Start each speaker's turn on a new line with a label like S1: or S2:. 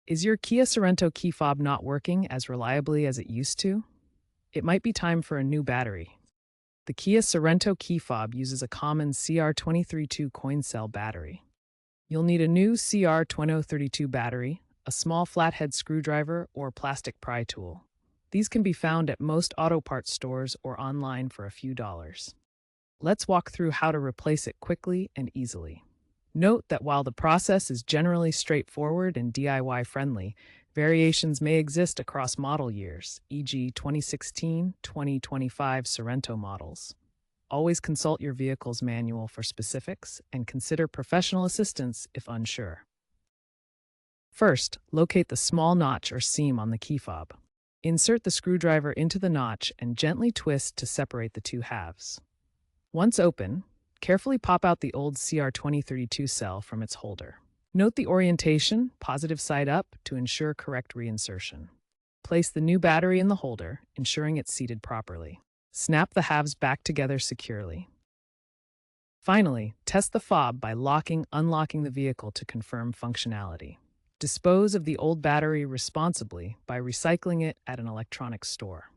S1: Is your Kia Sorento key fob not working as reliably as it used to? It might be time for a new battery. The Kia Sorento key fob uses a common CR232 coin cell battery. You'll need a new CR2032 battery, a small flathead screwdriver, or plastic pry tool. These can be found at most auto parts stores or online for a few dollars. Let's walk through how to replace it quickly and easily. Note that while the process is generally straightforward and DIY friendly, variations may exist across model years, e.g. 2016, 2025 Sorento models. Always consult your vehicle's manual for specifics and consider professional assistance if unsure. First, locate the small notch or seam on the key fob. Insert the screwdriver into the notch and gently twist to separate the two halves. Once open, carefully pop out the old CR2032 cell from its holder. Note the orientation, positive side up, to ensure correct reinsertion. Place the new battery in the holder, ensuring it's seated properly. Snap the halves back together securely. Finally, test the fob by unlocking the vehicle to confirm functionality. Dispose of the old battery responsibly by recycling it at an electronics store.